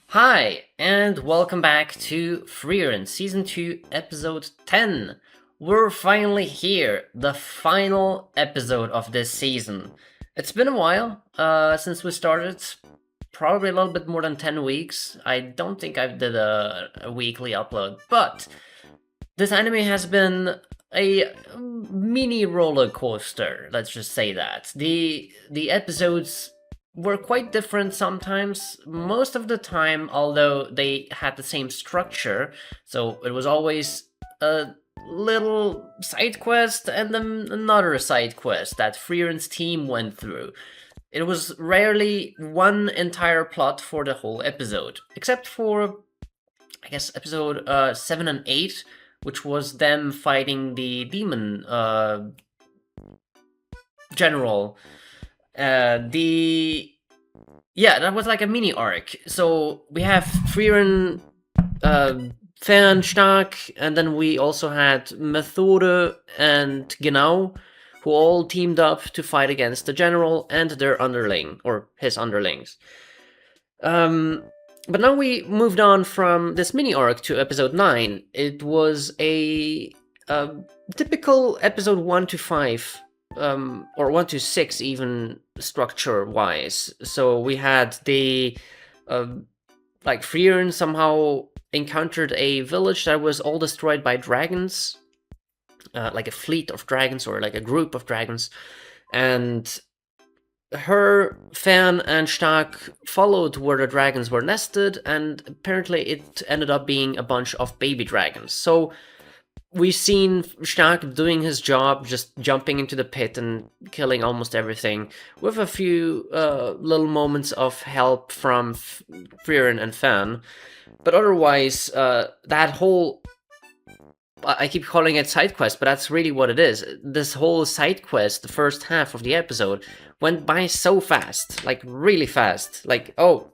Hi, and welcome back to Frieren, Season 2, Episode 10. We're finally here, the final episode of this season. It's been a while since we started, probably a little bit more than 10 weeks. I don't think I did a weekly upload, but this anime has been a mini roller coaster, let's just say that. The episodes were quite different sometimes, most of the time, although they had the same structure. So it was always a little side quest and then another side quest that Frieren's team went through. It was rarely one entire plot for the whole episode, except for, I guess, episode 7 and 8, which was them fighting the demon general. That was like a mini arc. So we have Frieren, Fern, Stark, and then we also had Methode and Genau, who all teamed up to fight against the general and their underling, or his underlings. But now we moved on from this mini arc to episode 9. It was a typical episode 1 to 5, or 1 to 6 even, structure wise. So we had the like Frieren somehow encountered a village that was all destroyed by dragons, like a fleet of dragons or like a group of dragons, and her, Fan, and Stark followed where the dragons were nested, and apparently it ended up being a bunch of baby dragons. So we've seen Stark doing his job, just jumping into the pit and killing almost everything, with a few little moments of help from Frieren and Fan. But otherwise, that whole, I keep calling it side quest, but that's really what it is. This whole side quest, the first half of the episode, went by so fast, like really fast. Like, oh,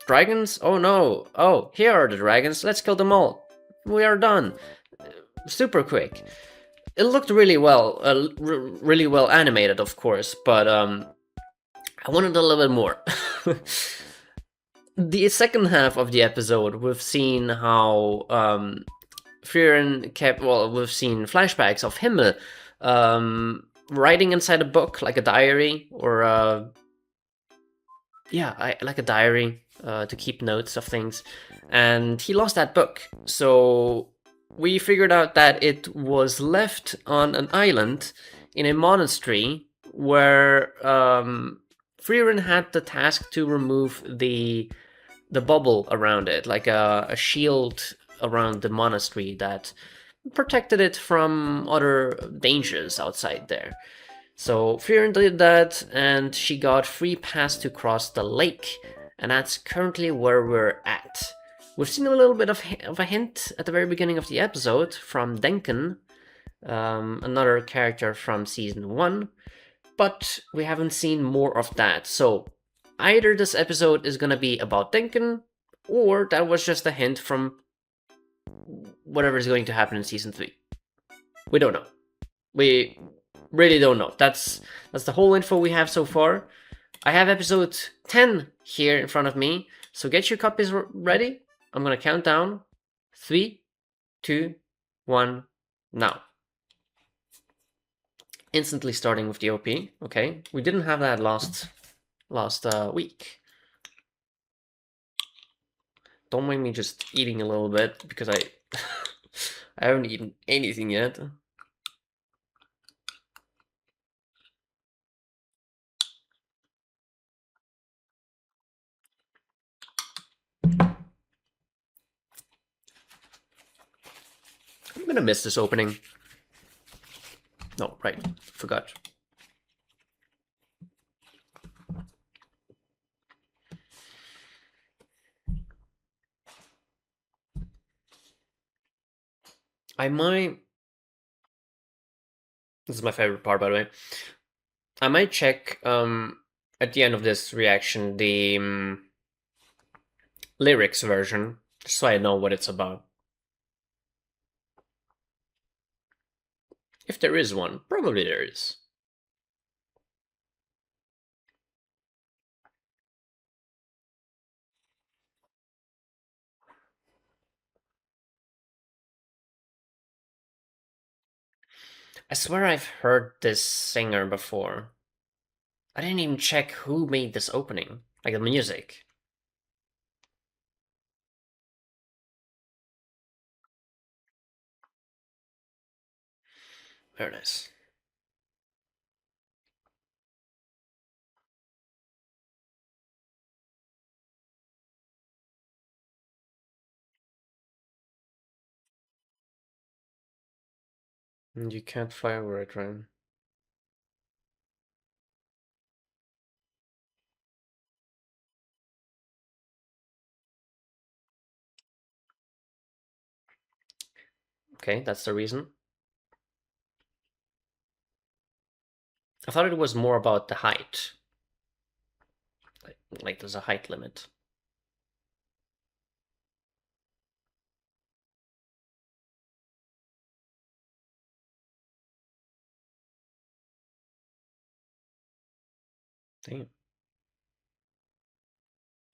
dragons? Oh no. Oh, here are the dragons. Let's kill them all. We are done. Super quick. It looked really well, really well animated, of course, but I wanted a little bit more. The second half of the episode, we've seen how Frieren we've seen flashbacks of Himmel writing inside a book, like a diary, or like a diary to keep notes of things. And he lost that book, so we figured out that it was left on an island in a monastery where Frieren had the task to remove the bubble around it, like a shield around the monastery that protected it from other dangers outside there. So Frieren did that, and she got free pass to cross the lake, and that's currently where we're at. We've seen a little bit of a hint at the very beginning of the episode from Denken, another character from season 1, but we haven't seen more of that. So either this episode is gonna be about Denken, or that was just a hint from whatever is going to happen in season 3. We don't know. We really don't know. That's the whole info we have so far. I have episode 10 here in front of me, so get your copies ready. I'm gonna count down. 3, 2, 1, now. Instantly starting with the OP. Okay, we didn't have that last week. Don't mind me just eating a little bit because I I haven't eaten anything yet. I'm gonna miss this opening. No, right, forgot. I might. This is my favorite part, by the way. I might check at the end of this reaction the lyrics version, just so I know what it's about. If there is one, probably there is. I swear I've heard this singer before. I didn't even check who made this opening, like the music. Very nice. And you can't fly over it, right? Okay, that's the reason. I thought it was more about the height. Like there's a height limit. Damn.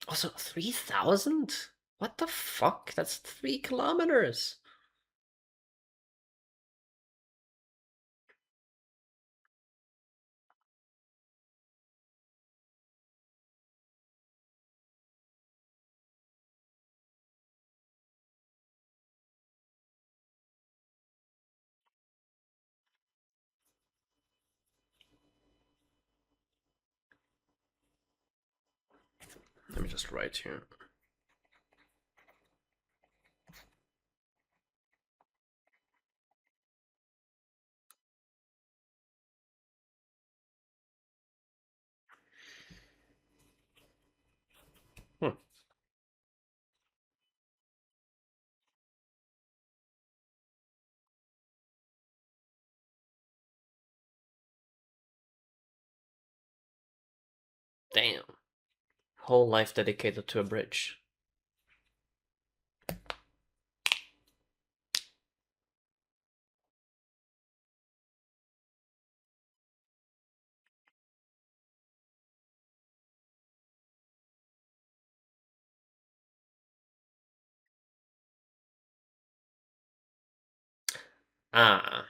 Also, 3,000? What the fuck? That's 3 kilometers. Let me just write here. Hmm. Damn. Whole life dedicated to a bridge. Ah.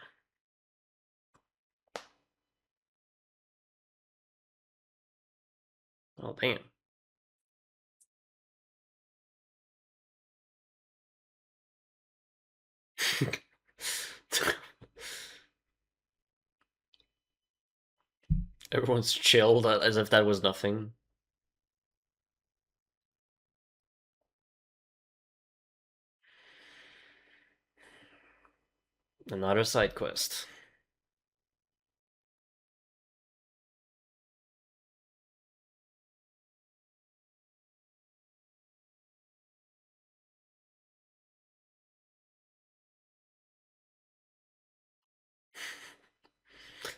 Oh, damn. Everyone's chilled as if that was nothing. Another side quest.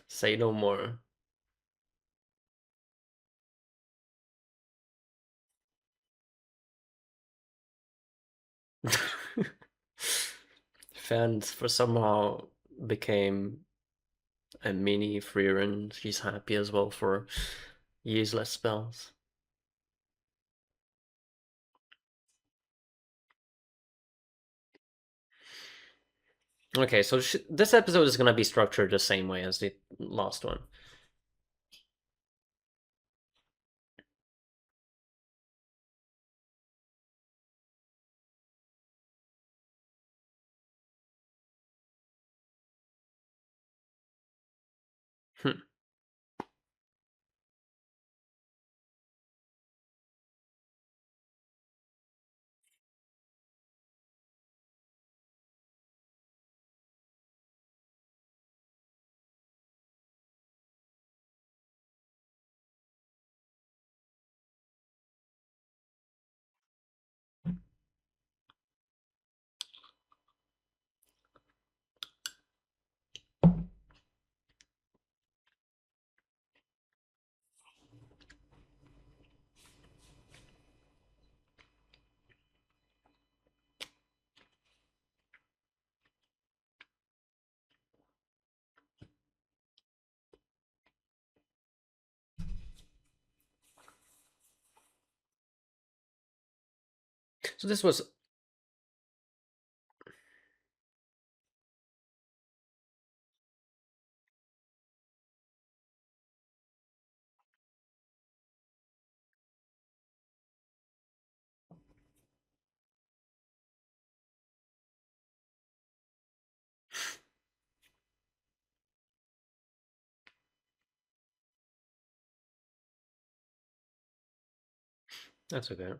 Say no more. Fans for somehow became a mini Frieren. She's happy as well for useless spells. Okay, so this episode is gonna be structured the same way as the last one. Hmm. So this was That's okay.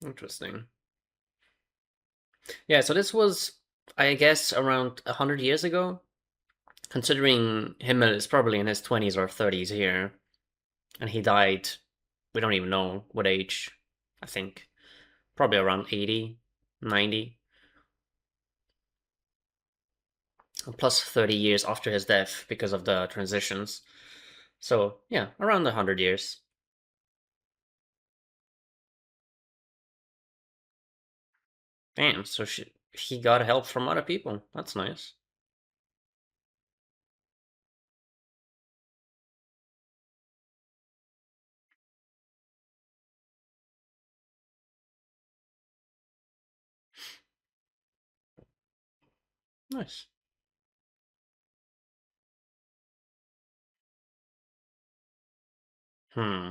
Interesting. Yeah, so this was, I guess, around 100 years ago. Considering Himmel is probably in his 20s or 30s here, and he died, we don't even know what age, I think. Probably around 80, 90, plus 30 years after his death because of the transitions. So, yeah, around 100 years. Damn, so he got help from other people. That's nice. Nice. Hmm.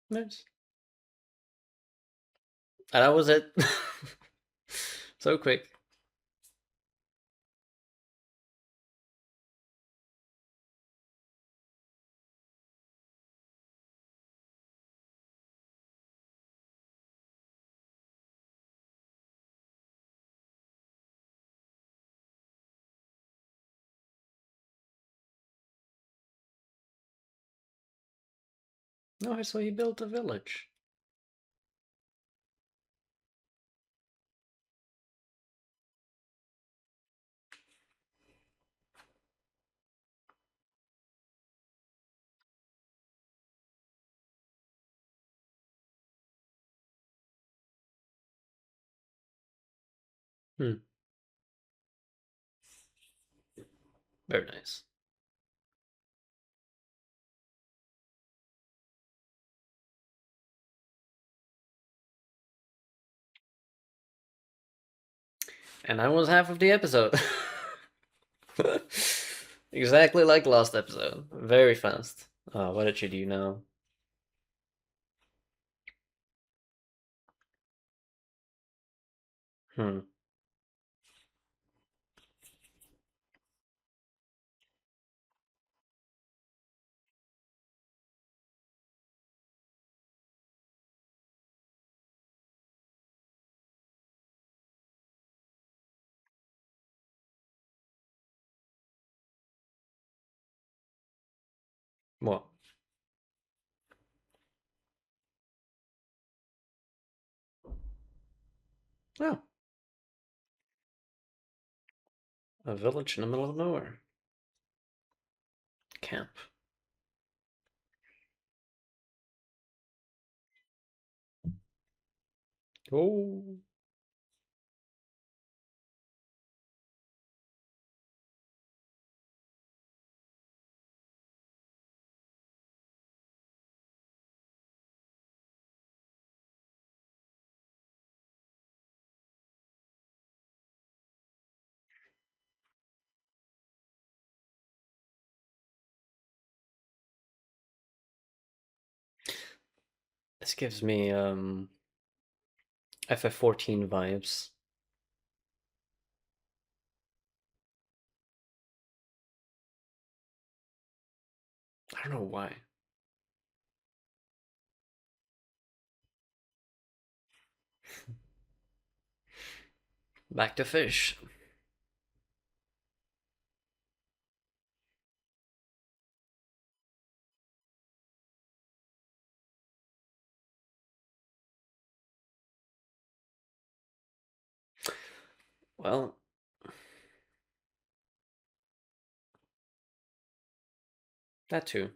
Nice. And that was it. So quick. Oh, so he built a village. Hmm. Very nice. And that was half of the episode. Exactly like last episode. Very fast. What did you do now? Hmm. What? Oh, a village in the middle of nowhere. Camp. Oh. This gives me FF14 vibes. I don't know why. Back to fish. Well, that too.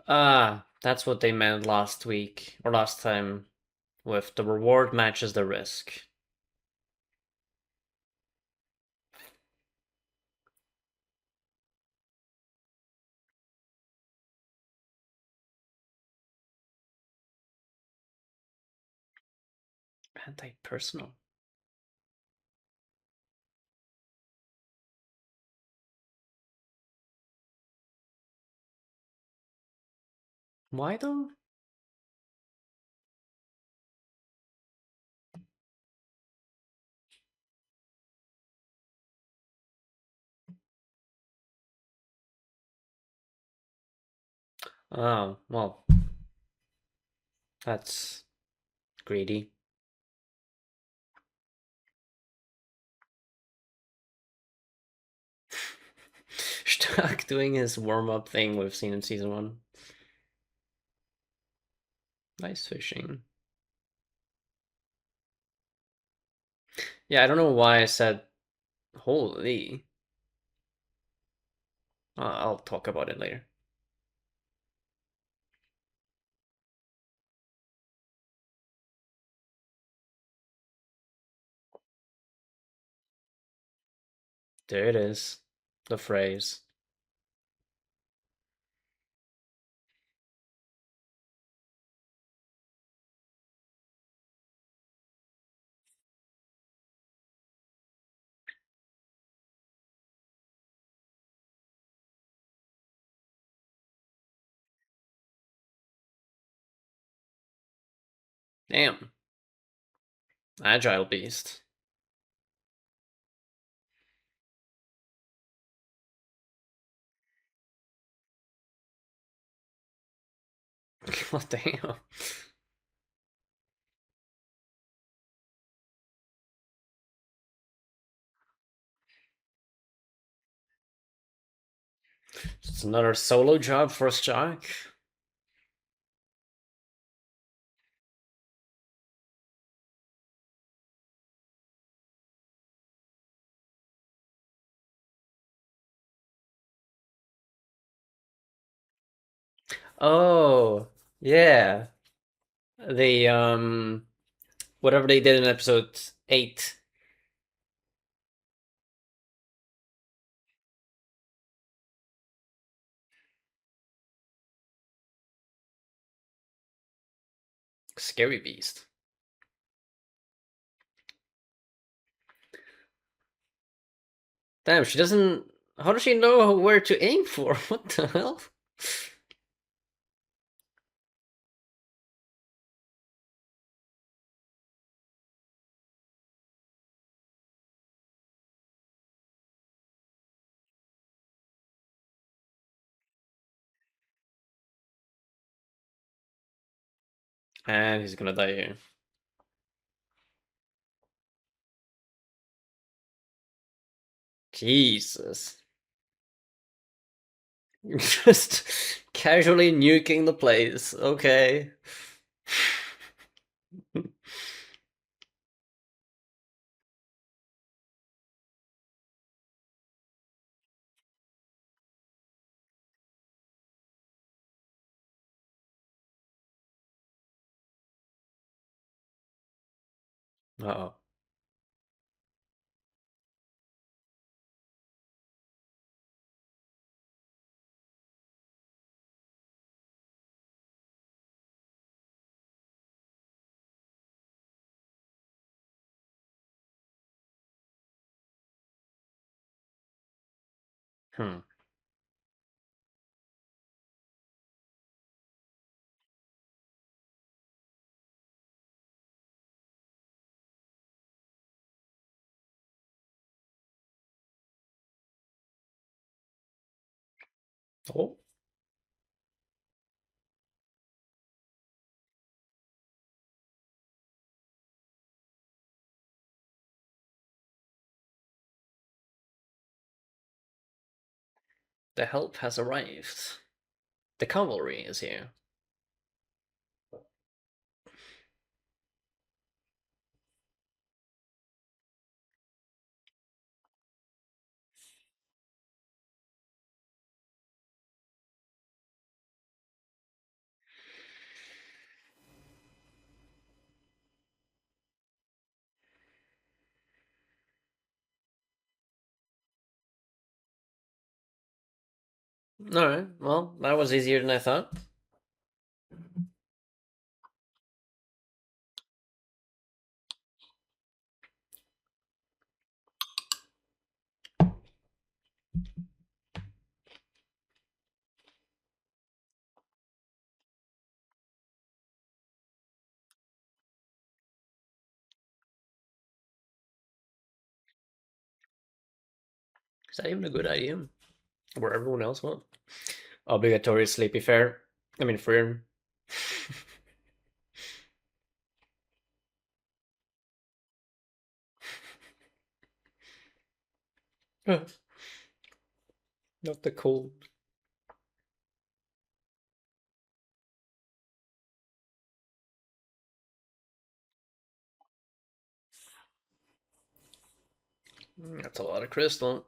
Ah, that's what they meant last week, or last time, with the reward matches the risk. Anti-personal. Why though? Oh, well, that's greedy. Stark doing his warm-up thing we've seen in season 1. Nice fishing. Yeah, I don't know why I said holy. I'll talk about it later. There it is. The phrase. Damn. Agile beast. What damn. It's another solo job for Stark. Oh, yeah. The whatever they did in episode 8. Scary beast. Damn, she doesn't. How does she know where to aim for? What the hell? And he's gonna die here. Jesus. Just casually nuking the place. Okay. Uh-oh. Hmm. Oh. The help has arrived. The cavalry is here. Alright, well, that was easier than I thought. Is that even a good idea? Where everyone else went? Obligatory sleepy fair. I mean, Frieren. Not the cold. That's a lot of crystal.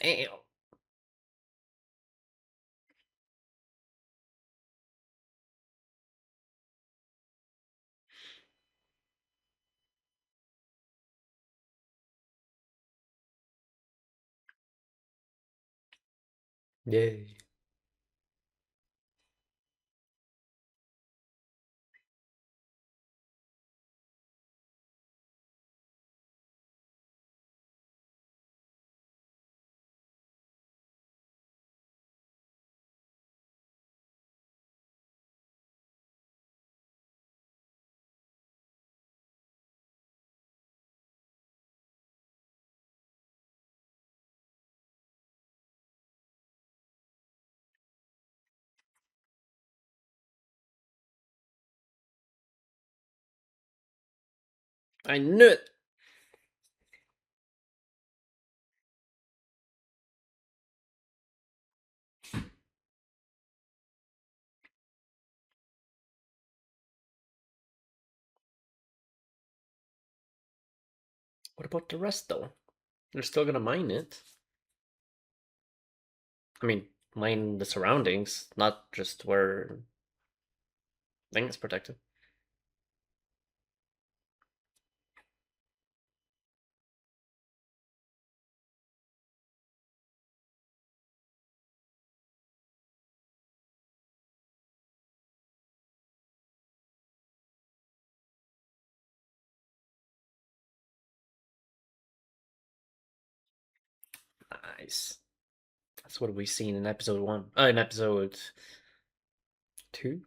Damn. Yay. I knew it. What about the rest, though? They're still gonna mine it. I mean, mine the surroundings, not just where thing is protected. Nice. That's what we've seen in episode 1. In episode 2?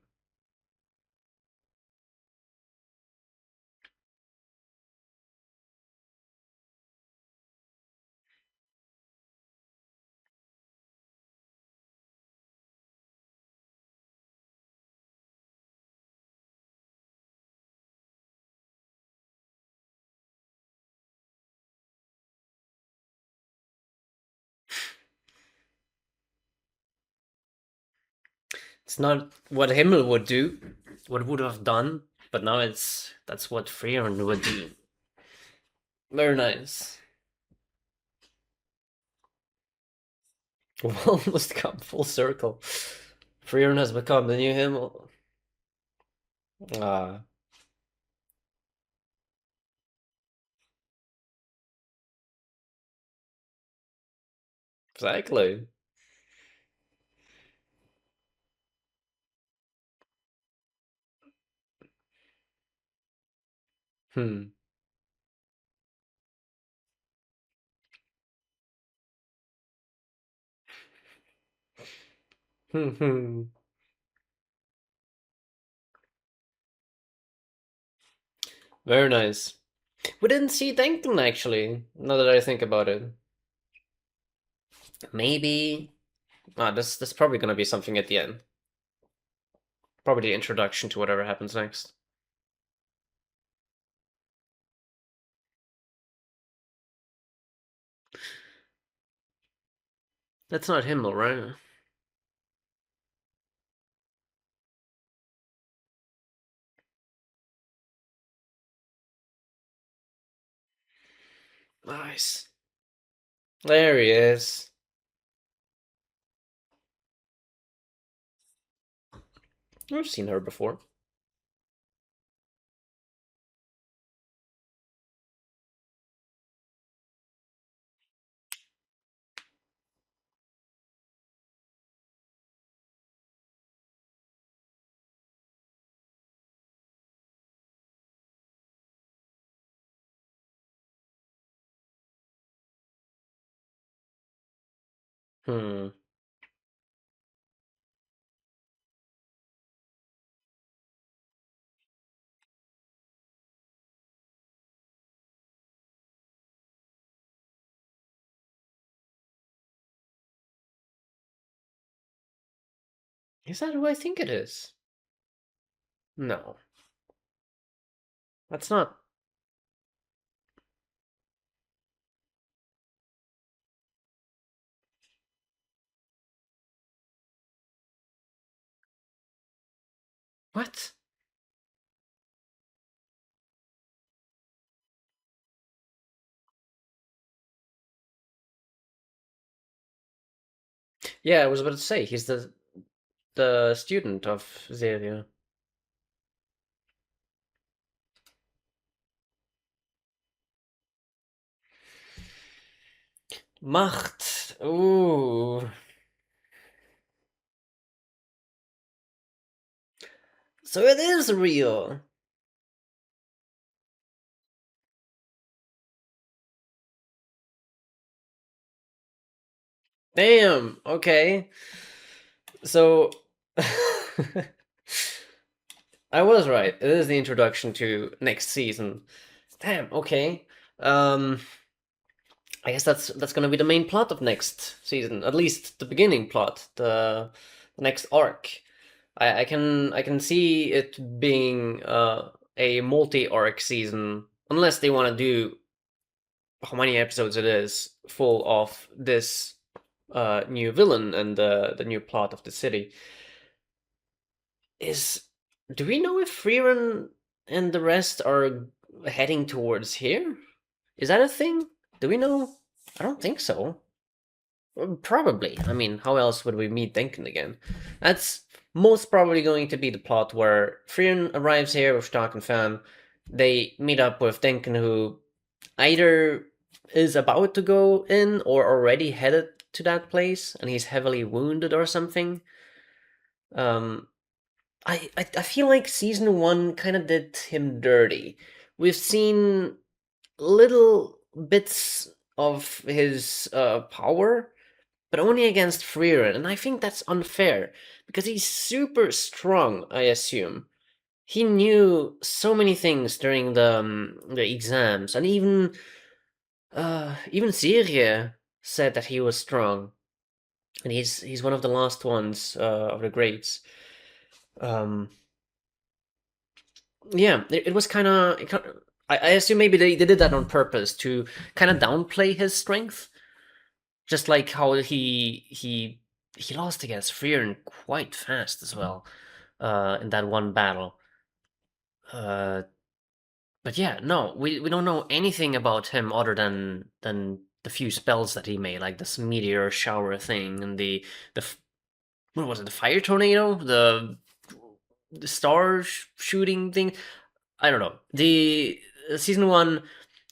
It's not what Himmel would do, what would have done, but now that's what Frieren would do. Very nice. We've almost come full circle. Frieren has become the new Himmel. Ah, exactly. Hmm. Hmm. Hmm. Very nice. We didn't see Denken actually. Now that I think about it, maybe. Ah, this is probably gonna be something at the end. Probably the introduction to whatever happens next. That's not Himmel, right? Nice. There he is. I've seen her before. Hmm. Is that who I think it is? No, that's not. What? Yeah, I was about to say he's the student of Zeria. Macht. Ooh. So it is real. Damn. Okay. So I was right. It is the introduction to next season. Damn. Okay. Um. I guess that's gonna be the main plot of next season. At least the beginning plot. The next arc. I can see it being a multi-arc season, unless they want to do how many episodes it is full of this new villain and the new plot of the city. Is Do we know if Frieren and the rest are heading towards here? Is that a thing? Do we know? I don't think so. Probably. I mean, how else would we meet Denken again? That's most probably going to be the plot where Frieren arrives here with Stark and Fan. They meet up with Denken, who either is about to go in or already headed to that place, and he's heavily wounded or something. Um, I feel like season one kind of did him dirty. We've seen little bits of his power, but only against Frieren, and I think that's unfair because he's super strong. I assume he knew so many things during the exams, and even Syria said that he was strong, and he's one of the last ones of the greats. Um, yeah, it was kind of. I assume maybe they did that on purpose to kind of downplay his strength, just like how he lost against Frieren quite fast as well in that one battle. Uh, but yeah, no, we don't know anything about him other than the few spells that he made, like this meteor shower thing and the what was it, the fire tornado, the star shooting thing. I don't know. The season one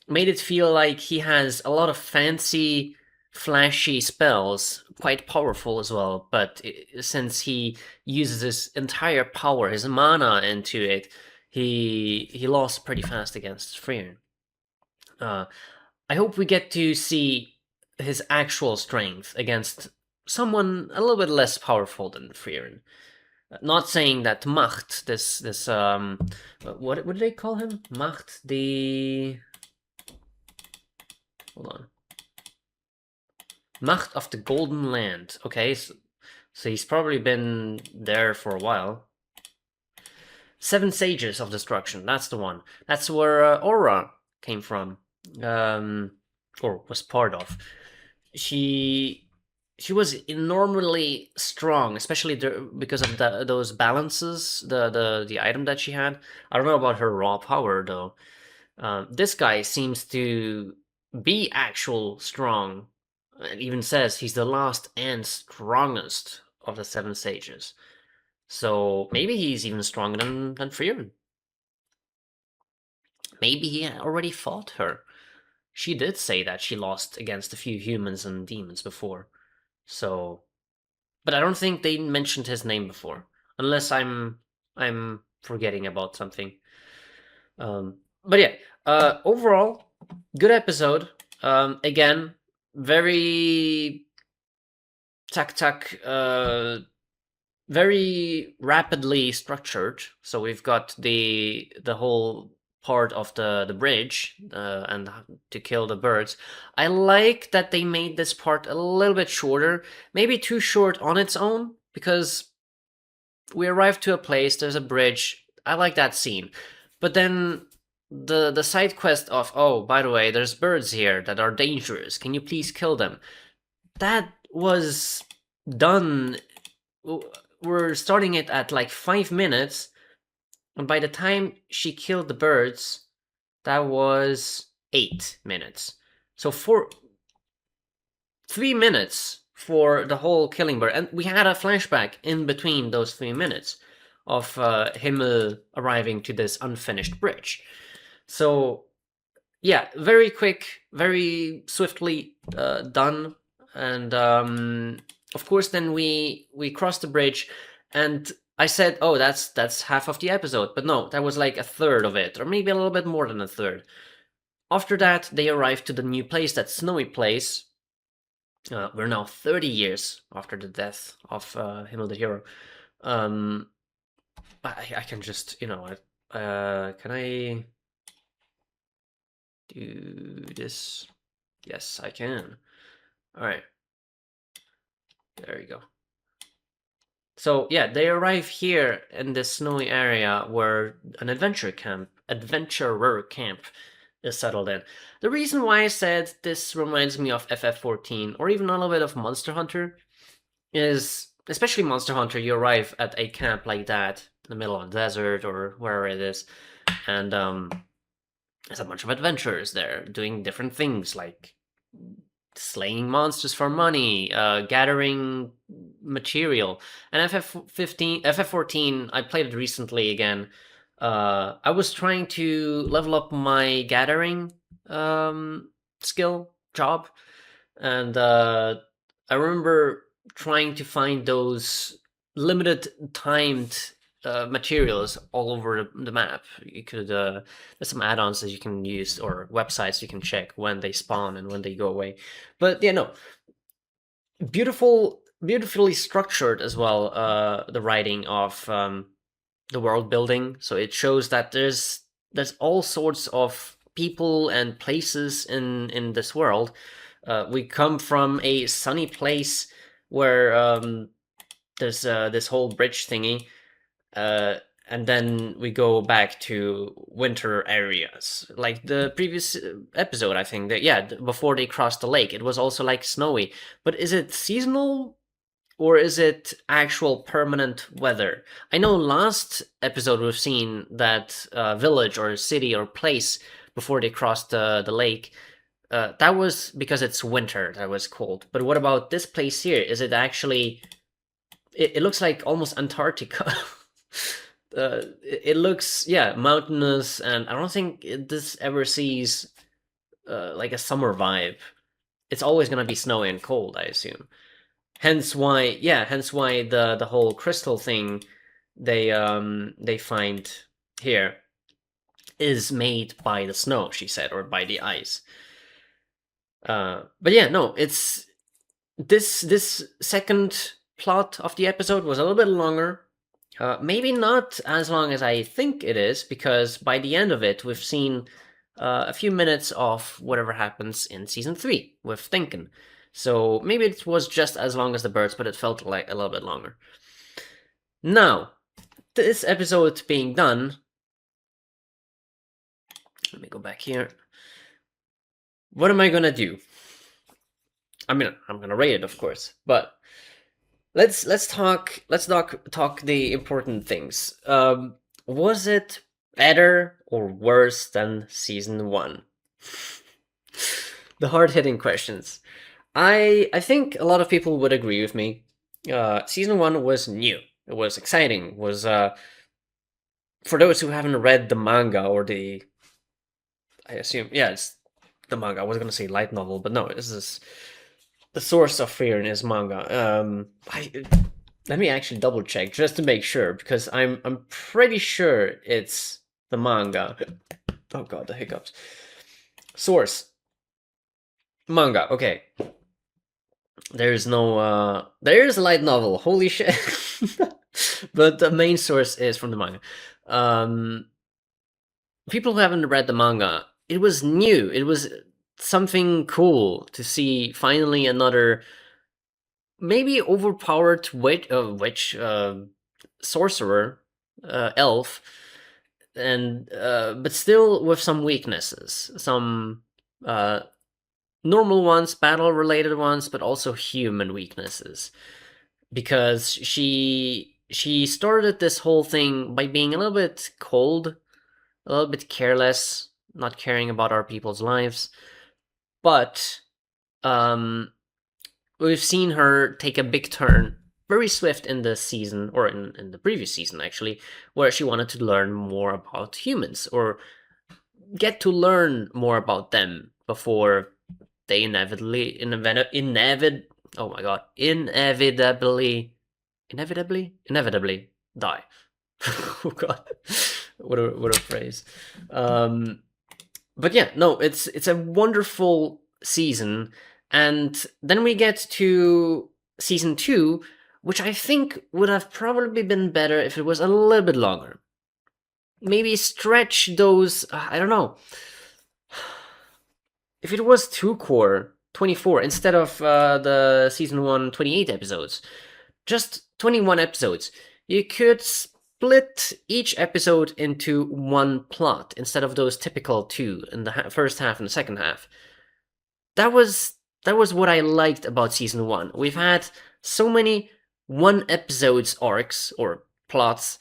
made it feel like he has a lot of fancy, flashy spells, quite powerful as well. But since he uses his entire power, his mana into it, he lost pretty fast against Frieren. Uh, I hope we get to see his actual strength against someone a little bit less powerful than Frieren. Not saying that Macht, this what do they call him? Macht the hold on. Macht of the Golden Land. Okay, so he's probably been there for a while. Seven Sages of Destruction. That's the one. That's where Aura came from, um, or was part of. She she was enormously strong, especially because of those balances, the item that she had. I don't know about her raw power though. This guy seems to be actual strong. It even says he's the last and strongest of the seven sages. So maybe he's even stronger than Frieren. Maybe he already fought her. She did say that she lost against a few humans and demons before. So, but I don't think they mentioned his name before, unless I'm forgetting about something. But yeah, overall, good episode. Again, very tack tack, very rapidly structured. So we've got the whole part of the bridge and to kill the birds. I like that they made this part a little bit shorter, maybe too short on its own, because we arrive to a place, there's a bridge. I like that scene. But then the side quest of, oh, by the way, there's birds here that are dangerous. Can you please kill them? That was done. We're starting it at like 5 minutes, and by the time she killed the birds, that was 8 minutes. So for 3 minutes for the whole killing bird, and we had a flashback in between those 3 minutes of Himmel arriving to this unfinished bridge. So yeah, very quick, very swiftly done, and of course then we crossed the bridge, and I said, oh, that's half of the episode, but no, that was like a third of it, or maybe a little bit more than a third. After that, they arrived to the new place, that snowy place. We're now 30 years after the death of Himmel the Hero. Um, I can just, can I do this? Yes, I can. All right. There you go. So yeah, they arrive here in this snowy area where an adventurer camp is settled in. The reason why I said this reminds me of FF14 or even a little bit of Monster Hunter is, especially Monster Hunter, you arrive at a camp like that in the middle of the desert or wherever it is, and there's a bunch of adventurers there doing different things like slaying monsters for money, gathering material. And FF14, I played it recently again. I was trying to level up my gathering skill job, and I remember trying to find those limited timed materials all over the map. You could there's some add-ons that you can use or websites you can check when they spawn and when they go away. But yeah, no, beautifully structured as well. The writing of the world building, so it shows that there's all sorts of people and places in this world. We come from a sunny place where there's this whole bridge thingy, uh, and then we go back to winter areas, like the previous episode. I think that, yeah, before they crossed the lake, it was also like snowy. But is it seasonal or is it actual permanent weather? I know last episode we've seen that village or city or place before they crossed the lake. That was because it's winter, that was cold. But what about this place here? Is it actually? It looks like almost Antarctica. It looks, yeah, mountainous, and I don't think this ever sees like a summer vibe. It's always gonna be snowy and cold, I assume. Hence why the whole crystal thing they find here is made by the snow, she said, or by the ice. But yeah, no, it's this second plot of the episode was a little bit longer. Maybe not as long as I think it is, because by the end of it, we've seen a few minutes of whatever happens in season 3 with Thinken. So maybe it was just as long as the birds, but it felt like a little bit longer. Now, this episode being done, let me go back here. What am I gonna do? I mean, I'm gonna rate it, of course, but let's talk the important things. Was it better or worse than season 1? The hard-hitting questions. I think a lot of people would agree with me. Season one was new. It was exciting. Was for those who haven't read the manga or the, I assume, yeah, it's the manga. I was gonna say light novel, but no, this is the source of Frieren is manga. Let me actually double check just to make sure because I'm pretty sure it's the manga. Oh god, the hiccups. Source manga. Okay, there's no there's a light novel. Holy shit! But the main source is from the manga. Um, People who haven't read the manga, it was new. It was something cool to see finally another maybe overpowered witch, sorcerer, elf, and but still with some weaknesses, some normal ones, battle related ones, but also human weaknesses. Because she started this whole thing by being a little bit cold, a little bit careless, not caring about our people's lives. But um, we've seen her take a big turn, very swift in this season, or in the previous season actually, where she wanted to learn more about humans, or get to learn more about them before they oh my god, inevitably die. Oh god, what a phrase. Um, but yeah, no, it's a wonderful season, and then we get to season two, which I think would have probably been better if it was a little bit longer. Maybe stretch those. I don't know. If it was two core 24 instead of the season one 28 episodes, just 21 episodes, you could split each episode into one plot instead of those typical two in the first half and the second half. That was what I liked about season one. We've had so many one episodes arcs or plots.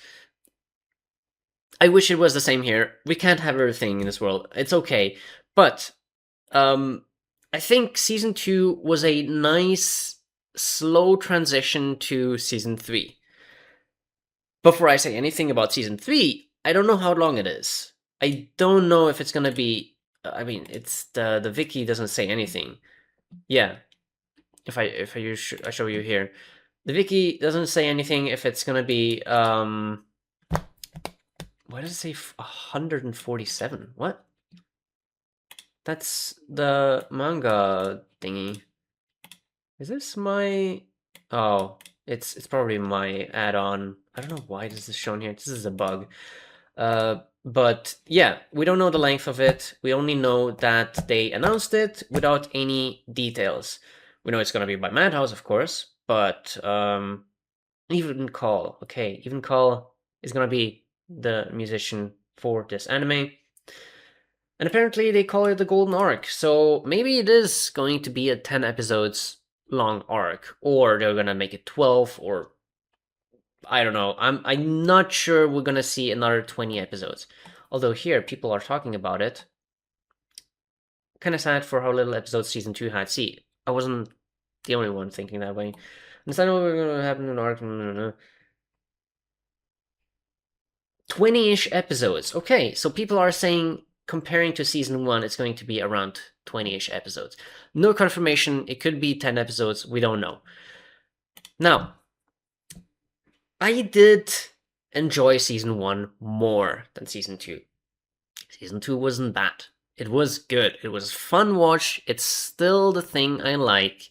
I wish it was the same here. We can't have everything in this world. It's okay. But I think season two was a nice slow transition to season three. Before I say anything about season three, I don't know how long it is. I don't know if it's gonna be. I mean, it's the wiki doesn't say anything. Yeah, if I show you here, the wiki doesn't say anything if it's gonna be Why does it say 147? What? That's the manga thingy. Is this my? Oh, it's probably my add-on. I don't know why this is shown here. This is a bug. But yeah, we don't know the length of it. We only know that they announced it without any details. We know it's gonna be by Madhouse, of course, but Even Call. Okay, Even Call is gonna be the musician for this anime. And apparently they call it the Golden Arc, so maybe it is going to be a 10 episodes long arc, or they're gonna make it 12, or I don't know. I'm not sure we're gonna see another 20 episodes. Although here people are talking about it. Kind of sad for how little episodes season 2 had. See, I wasn't the only one thinking that way. Instead of what we're gonna happen in an arc. 20-ish episodes. Okay, so people are saying comparing to season 1 it's going to be around 20-ish episodes. No confirmation, it could be 10 episodes, we don't know. Now, I did enjoy season 1 more than season 2. Season 2 wasn't bad. It was good. It was fun watch. It's still the thing I like.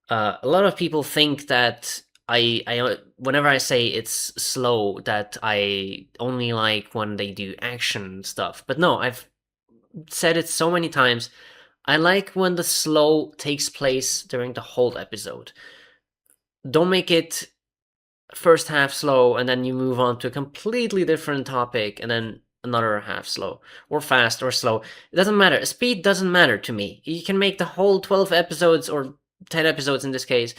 A lot of people think that I whenever I say it's slow, that I only like when they do action stuff. But no, I've said it so many times. I like when the slow takes place during the whole episode. Don't make it first half slow and then you move on to a completely different topic and then another half slow or fast or slow. It doesn't matter. Speed doesn't matter to me. You can make the whole 12 episodes or 10 episodes in this case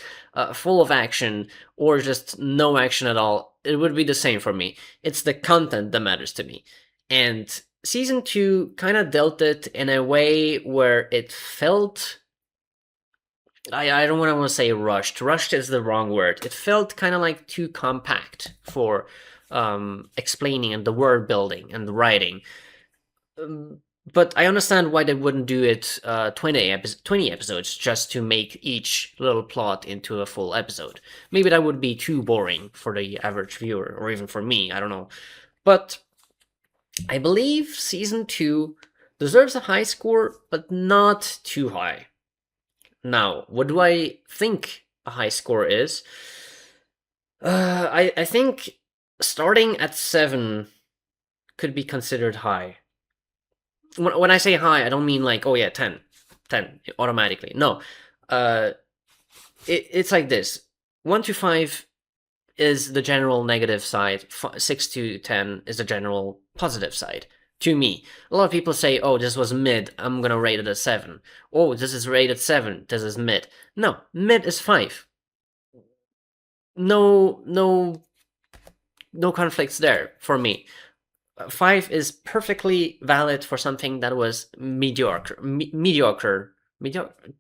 full of action or just no action at all. It would be the same for me. It's the content that matters to me. And season 2 kind of dealt it in a way where it felt, I don't want to say rushed. Rushed is the wrong word. It felt kind of like too compact for explaining and the word building and the writing. But I understand why they wouldn't do it 20 episodes just to make each little plot into a full episode. Maybe that would be too boring for the average viewer, or even for me, I don't know. But I believe season 2 deserves a high score, but not too high. Now, what do I think a high score is? I think starting at 7 could be considered high. When I say high, I don't mean like, oh yeah, 10 automatically. No, it's like this: 1 to 5 is the general negative side. 6 to 10 is the general positive side. To me, a lot of people say, "Oh, this was mid. I'm gonna rate it a 7." Oh, this is rated 7. This is mid. No, mid is 5. No, no conflicts there for me. 5 is perfectly valid for something that was mediocre.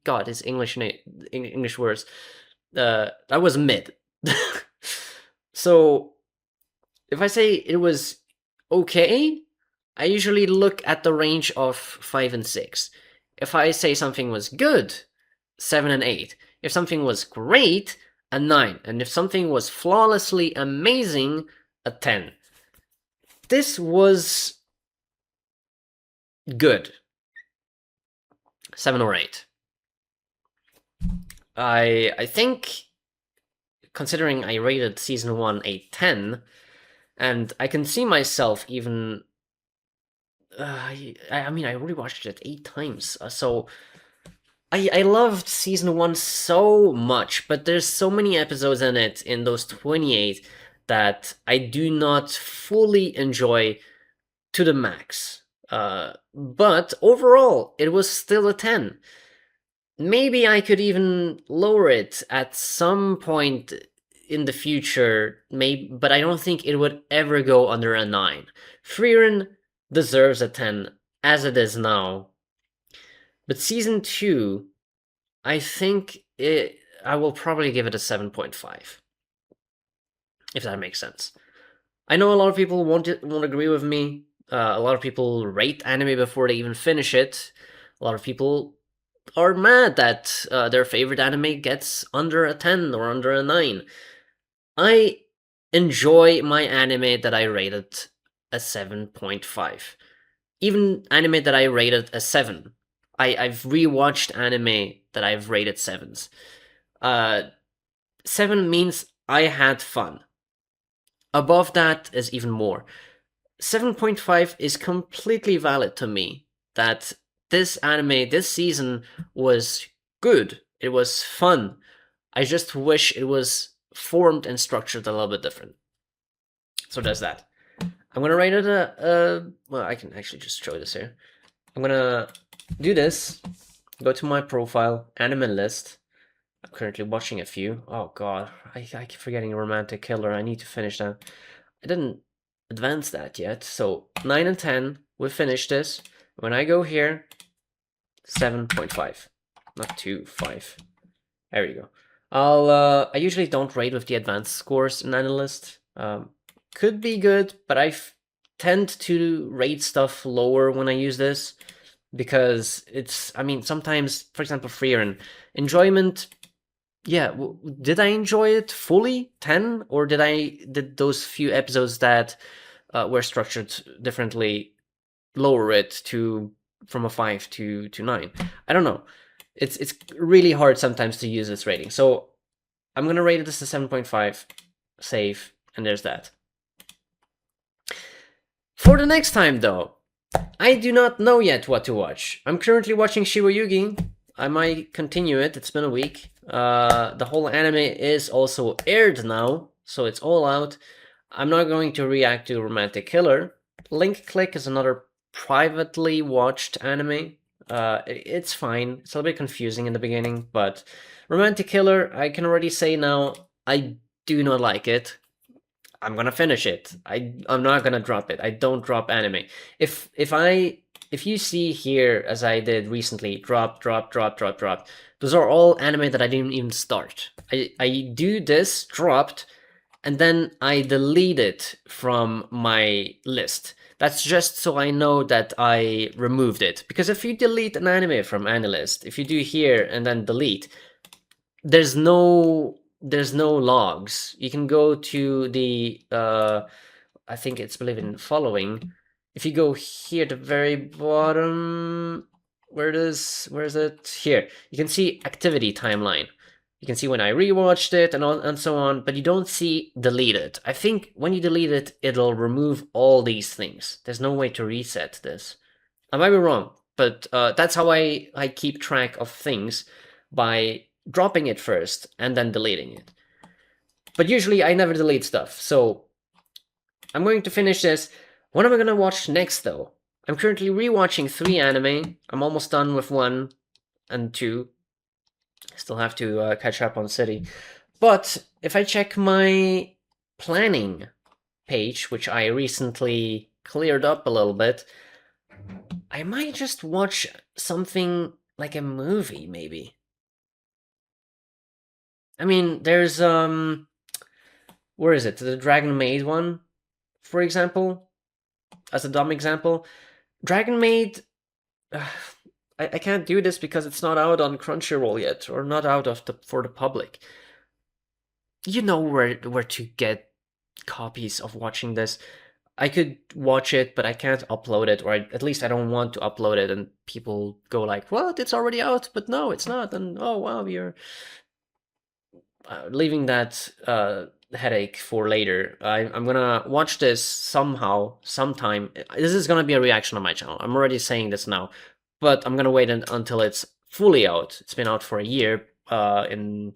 God, it's English words. That was mid. So if I say it was okay, I usually look at the range of 5 and 6. If I say something was good, 7 and 8. If something was great, a 9. And if something was flawlessly amazing, a 10. This was good. 7 or 8. I think, considering I rated season 1 a 10, and I can see myself even. I mean, I rewatched it 8 times, so I loved season 1 so much, but there's so many episodes in it, in those 28, that I do not fully enjoy to the max. But overall, it was still a 10. Maybe I could even lower it at some point in the future, maybe, but I don't think it would ever go under a 9. Frieren deserves a 10 as it is now. But season 2, I think I will probably give it a 7.5. If that makes sense. I know a lot of people won't agree with me. A lot of people rate anime before they even finish it. A lot of people are mad that their favorite anime gets under a 10 or under a 9. I enjoy my anime that I rated a 7.5. Even anime that I rated a 7. I've rewatched anime that I've rated 7s. 7 means I had fun. Above that is even more. 7.5 is completely valid to me. That this anime, this season, was good. It was fun. I just wish it was formed and structured a little bit different. So there's that. I'm gonna rate it well, I can actually just show this here. I'm gonna do this. Go to my profile, anime list. I'm currently watching a few. Oh god, I keep forgetting Romantic Killer. I need to finish that. I didn't advance that yet. So 9 and 10, we finished this. When I go here, 7.5, not 2, 5. There you go. I usually don't rate with the advanced scores in Analyst. Could be good, but I tend to rate stuff lower when I use this because it's, I mean, sometimes, for example, Frieren, enjoyment. Yeah, did I enjoy it fully 10, or did those few episodes that were structured differently lower it to from a 5 to 9? I don't know. It's really hard sometimes to use this rating. So I'm gonna rate it as a 7.5, save, and there's that. For the next time though, I do not know yet what to watch. I'm currently watching Shiwa Yugi. I might continue it. It's been a week. The whole anime is also aired now, so it's all out. I'm not going to react to Romantic Killer. Link Click is another privately watched anime. It's fine. It's a little bit confusing in the beginning, but Romantic Killer, I can already say now, I do not like it. I'm gonna finish it. I'm not gonna drop it. I don't drop anime. If you see here, as I did recently, drop, those are all anime that I didn't even start. I do this, dropped, and then I delete it from my list. That's just so I know that I removed it. Because if you delete an anime from any list, if you do here and then delete, there's no logs. You can go to the I think it's believe in following. If you go here at the very bottom, where is it? Here. You can see activity timeline. You can see when I rewatched it and so on, but you don't see deleted. I think when you delete it, it'll remove all these things. There's no way to reset this. I might be wrong, but that's how I keep track of things, by dropping it first and then deleting it. But usually I never delete stuff, so I'm going to finish this. What am I gonna watch next though? I'm currently rewatching 3 anime. I'm almost done with 1 and 2. Still have to catch up on City. But if I check my planning page, which I recently cleared up a little bit, I might just watch something like a movie, maybe. I mean, there's where is it? The Dragon Maid one, for example, as a dumb example. Dragon Maid, I can't do this because it's not out on Crunchyroll yet, or not out for the public. You know where to get copies of watching this. I could watch it, but I can't upload it, or at least I don't want to upload it, and people go like, "What? It's already out?" But no, it's not. And oh wow, you're leaving that headache for later. I'm gonna watch this sometime. This is gonna be a reaction on my channel. I'm already saying this now, but I'm gonna wait until it's fully out. It's been out for a year in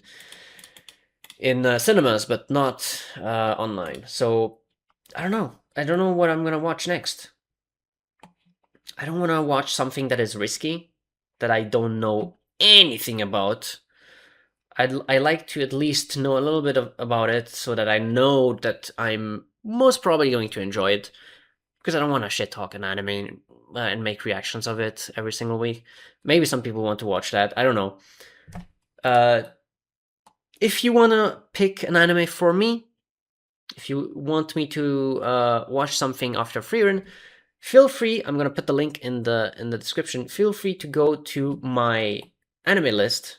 cinemas, but not online. So I don't know. I don't know what I'm gonna watch next. I don't want to watch something that is risky, that I don't know anything about. I like to at least know a little bit about it, so that I know that I'm most probably going to enjoy it, because I don't want to shit talk an anime and make reactions of it every single week. Maybe some people want to watch that. I don't know. If you want to pick an anime for me, if you want me to watch something after Frieren, feel free. I'm gonna put the link in the description. Feel free to go to my anime list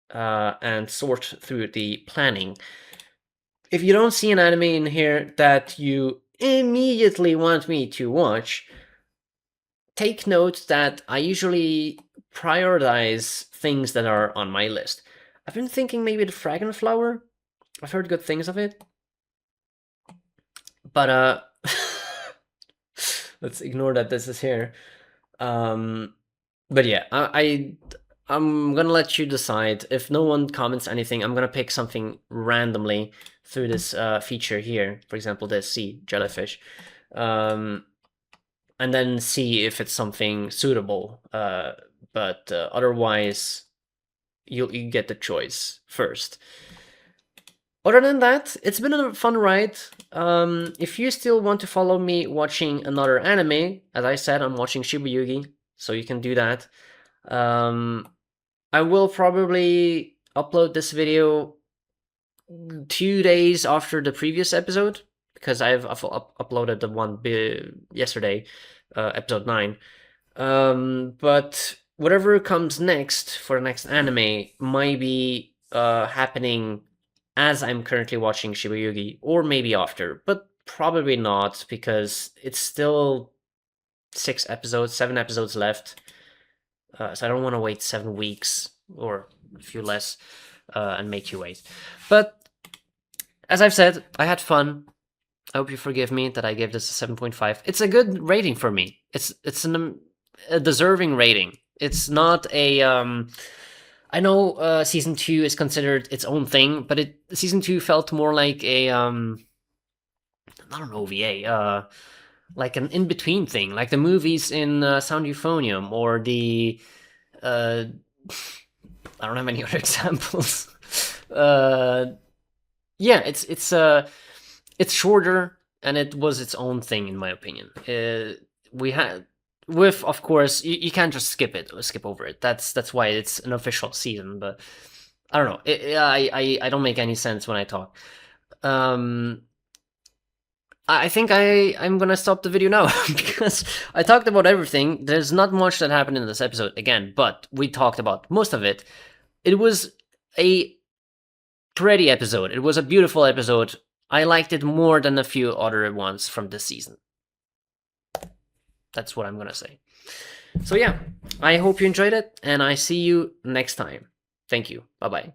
and sort through the planning. If you don't see an anime in here that you immediately want me to watch, take note that I usually prioritize things that are on my list. I've been thinking maybe the Fragrant Flower. I've heard good things of it. But let's ignore that this is here. But yeah, I'm gonna let you decide. If no one comments anything, I'm gonna pick something randomly through this feature here. For example, this sea jellyfish, and then see if it's something suitable. But otherwise, you get the choice first. Other than that, it's been a fun ride. If you still want to follow me watching another anime, as I said, I'm watching Shibuyugi, so you can do that. I will probably upload this video 2 days after the previous episode, because I've uploaded the one yesterday, episode 9. But whatever comes next for the next anime might be happening as I'm currently watching Shibuyugi, or maybe after, but probably not, because it's still 7 episodes left. So I don't want to wait 7 weeks, or a few less, and make you wait. But as I've said, I had fun. I hope you forgive me that I gave this a 7.5. It's a good rating for me. It's a deserving rating. It's not a I know season 2 is considered its own thing, but season 2 felt more like a not an OVA, like an in-between thing, like the movies in Sound Euphonium, or the I don't have any other examples. Yeah, it's it's shorter and it was its own thing in my opinion. We had with, of course, you can't just skip it or skip over it. That's why it's an official season. But I don't know. I don't make any sense when I talk. I think I'm gonna stop the video now because I talked about everything. There's not much that happened in this episode again, but we talked about most of it. It was a pretty episode. It was a beautiful episode. I liked it more than a few other ones from this season. That's what I'm gonna say. So yeah, I hope you enjoyed it, and I see you next time. Thank you. Bye-bye.